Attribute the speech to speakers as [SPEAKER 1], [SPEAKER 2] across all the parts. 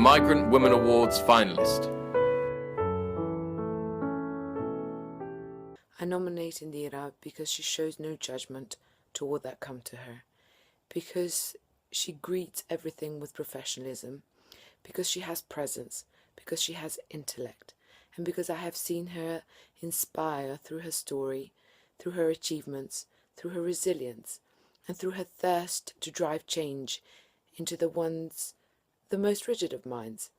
[SPEAKER 1] Migrant Women Awards finalist.
[SPEAKER 2] I nominate Indira because she shows no judgment to all that come to her, because she greets everything with professionalism, because she has presence, because she has intellect, and because I have seen her inspire through her story, through her achievements, through her resilience, and through her thirst to drive change into the most rigid of minds,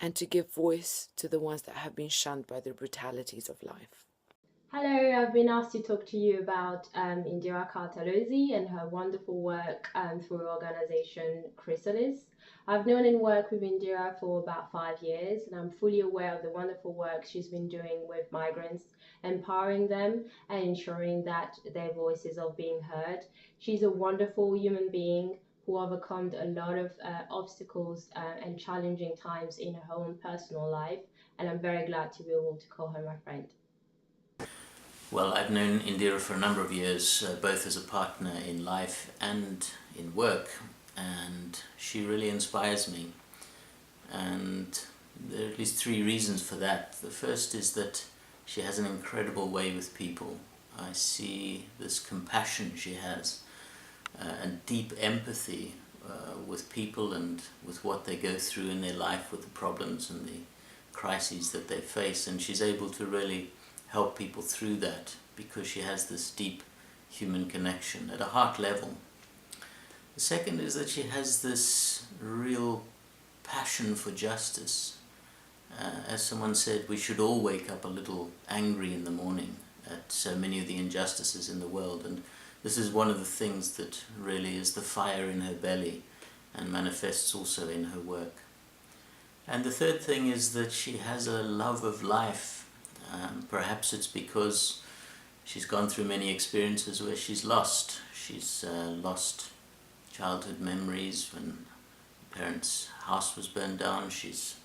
[SPEAKER 2] and to give voice to the ones that have been shunned by the brutalities of life.
[SPEAKER 3] Hello, I've been asked to talk to you about Indira Kartallozi and her wonderful work through her organization Chrysalis. I've known and worked with Indira for about 5 years, and I'm fully aware of the wonderful work she's been doing with migrants, empowering them and ensuring that their voices are being heard. She's a wonderful human being who overcome a lot of obstacles and challenging times in her own personal life, and I'm very glad to be able to call her my friend.
[SPEAKER 4] Well, I've known Indira for a number of years, both as a partner in life and in work, and she really inspires me. And there are at least 3 reasons for that. The first is that she has an incredible way with people. I see this compassion she has and deep empathy with people and with what they go through in their life, with the problems and the crises that they face, and she's able to really help people through that because she has this deep human connection at a heart level. The second is that she has this real passion for justice. As someone said, we should all wake up a little angry in the morning at so many of the injustices in the world, and this is one of the things that really is the fire in her belly and manifests also in her work. And the third thing is that she has a love of life. Perhaps it's because she's gone through many experiences where she's lost. She's lost childhood memories when her parents' house was burned down. She's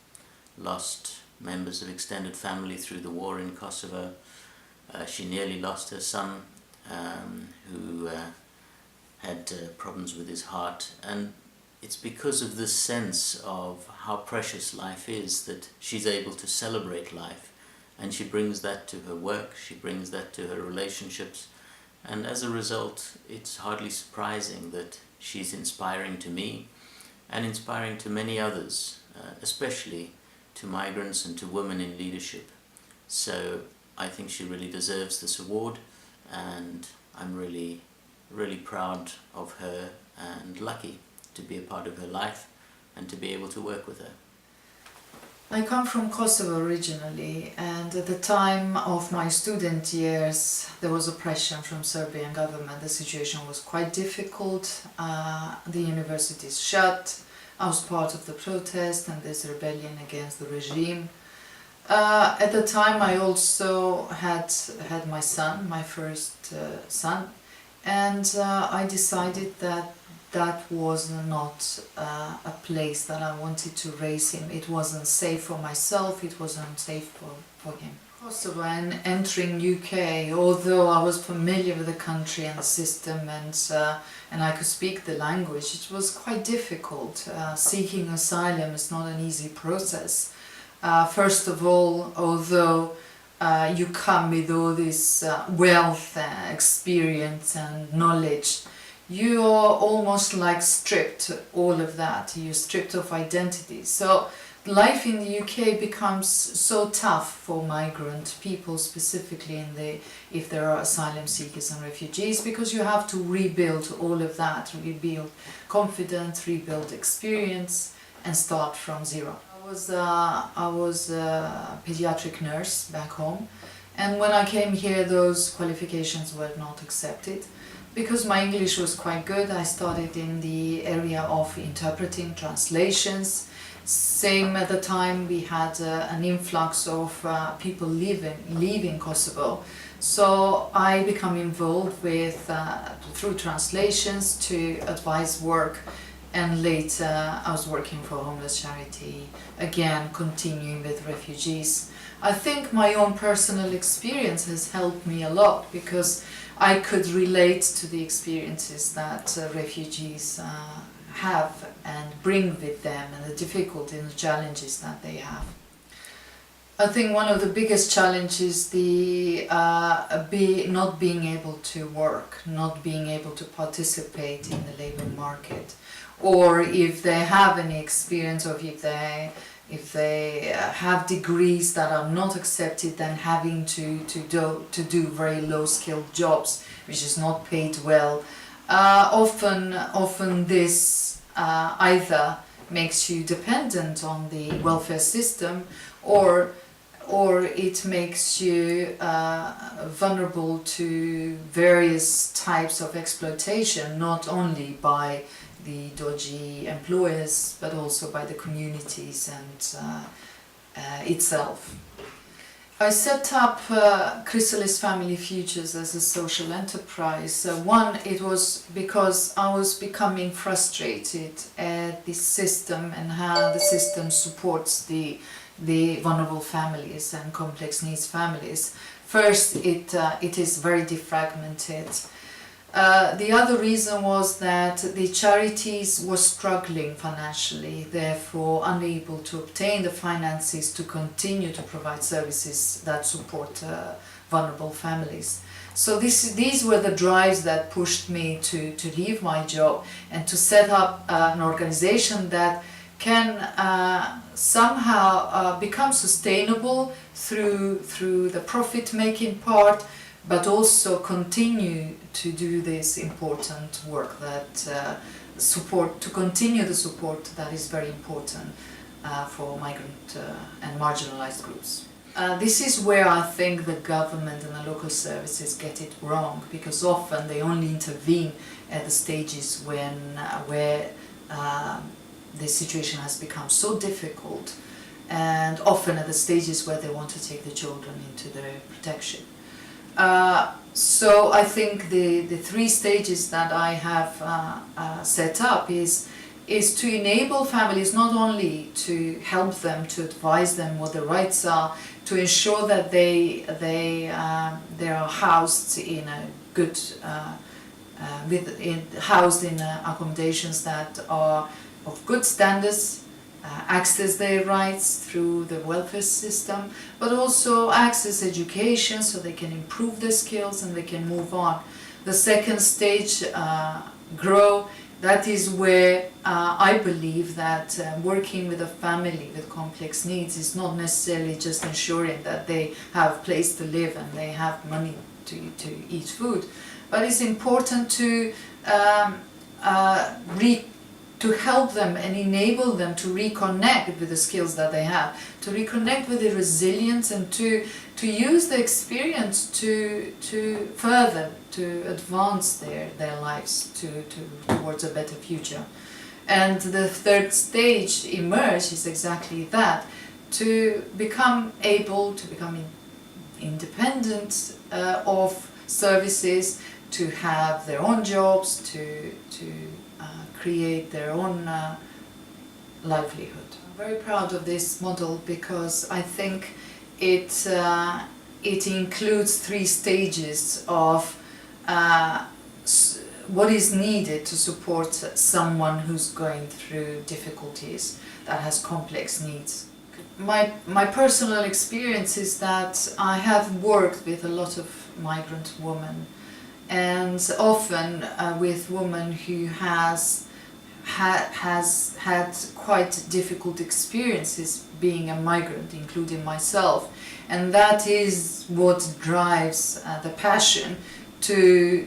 [SPEAKER 4] lost members of extended family through the war in Kosovo. She nearly lost her son who had problems with his heart. And it's because of this sense of how precious life is that she's able to celebrate life. And she brings that to her work, she brings that to her relationships, and as a result it's hardly surprising that she's inspiring to me and inspiring to many others, especially to migrants and to women in leadership. So I think she really deserves this award, and I'm really, really proud of her and lucky to be a part of her life and to be able to work with her.
[SPEAKER 5] I come from Kosovo originally, and at the time of my student years there was oppression from Serbian government. The situation was quite difficult, the universities shut. I was part of the protest and this rebellion against the regime. At the time I also had my son, my first son, and I decided that was not a place that I wanted to raise him. It wasn't safe for myself, it wasn't safe for him. Kosovo and entering UK, although I was familiar with the country and the system and I could speak the language, it was quite difficult. Seeking asylum is not an easy process. First of all, although you come with all this wealth, experience and knowledge, you are almost like stripped all of that. You're stripped of identity. So life in the UK becomes so tough for migrant people, specifically if there are asylum seekers and refugees, because you have to rebuild all of that, rebuild confidence, rebuild experience, and start from zero. I was a pediatric nurse back home, and when I came here those qualifications were not accepted. Because my English was quite good, I started in the area of interpreting, translations. Same at the time we had an influx of people leaving Kosovo. So I became involved with through translations to advise work, and later I was working for a homeless charity, again continuing with refugees. I think my own personal experience has helped me a lot because I could relate to the experiences that refugees have and bring with them, and the difficulties and the challenges that they have. I think one of the biggest challenges is the not being able to work, not being able to participate in the labor market, or if they have any experience, or if they have degrees that are not accepted, then having to do very low skilled jobs, which is not paid well. Often this either makes you dependent on the welfare system, or it makes you vulnerable to various types of exploitation, not only by the dodgy employers but also by the communities and itself. I set up Chrysalis Family Futures as a social enterprise. One, it was because I was becoming frustrated at the system and how the system supports the vulnerable families and complex needs families. First, it is very defragmented. The other reason was that the charities were struggling financially, therefore unable to obtain the finances to continue to provide services that support vulnerable families. So these were the drives that pushed me to leave my job and to set up an organization that can somehow become sustainable through the profit-making part, but also continue to do this important work that continue the support that is very important for migrant and marginalized groups. This is where I think the government and the local services get it wrong, because often they only intervene at the stages where the situation has become so difficult, and often at the stages where they want to take the children into their protection. So I think the three stages that I have set up is to enable families not only to help them, to advise them what the rights are, to ensure that they are housed in a good housed in accommodations that are of good standards, access their rights through the welfare system, but also access education so they can improve their skills and they can move on. The second stage, grow, that is where I believe that working with a family with complex needs is not necessarily just ensuring that they have a place to live and they have money to eat food, but it's important to help them and enable them to reconnect with the skills that they have, to reconnect with the resilience, and to use the experience to further, to advance their lives towards a better future. And the third stage, emerge, is exactly that, to become able to become independent of services, to have their own jobs, to create their own livelihood. I'm very proud of this model because I think it includes three stages of what is needed to support someone who's going through difficulties, that has complex needs. My personal experience is that I have worked with a lot of migrant women, and often with women who has had quite difficult experiences being a migrant, including myself, and that is what drives the passion to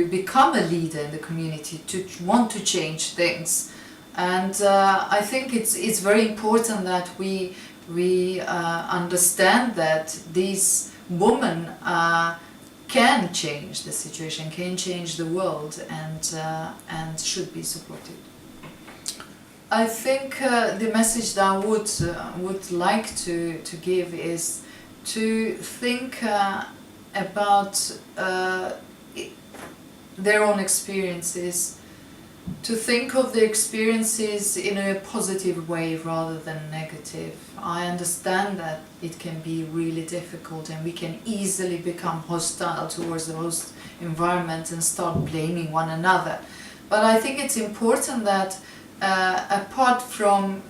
[SPEAKER 5] become a leader in the community, to want to change things. And I think it's very important that we understand that these women can change the situation, can change the world, and should be supported. I think the message that I would like to give is to think about their own experiences, to think of the experiences in a positive way rather than negative. I understand that it can be really difficult and we can easily become hostile towards the host environment and start blaming one another. But I think it's important that apart from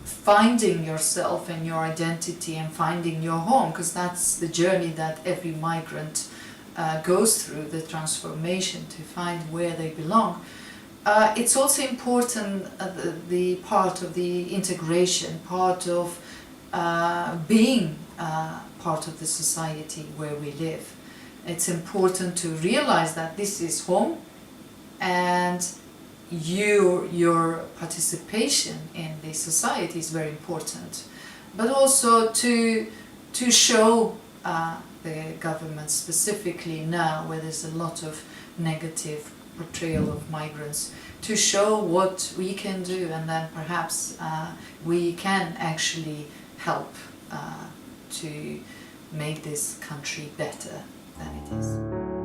[SPEAKER 5] finding yourself and your identity and finding your home, because that's the journey that every migrant goes through, the transformation to find where they belong. It's also important the part of the integration, part of being part of the society where we live. It's important to realize that this is home, and your participation in the society is very important. But also to show the government, specifically now where there's a lot of negative portrayal of migrants, to show what we can do, and then perhaps we can actually help to make this country better than it is.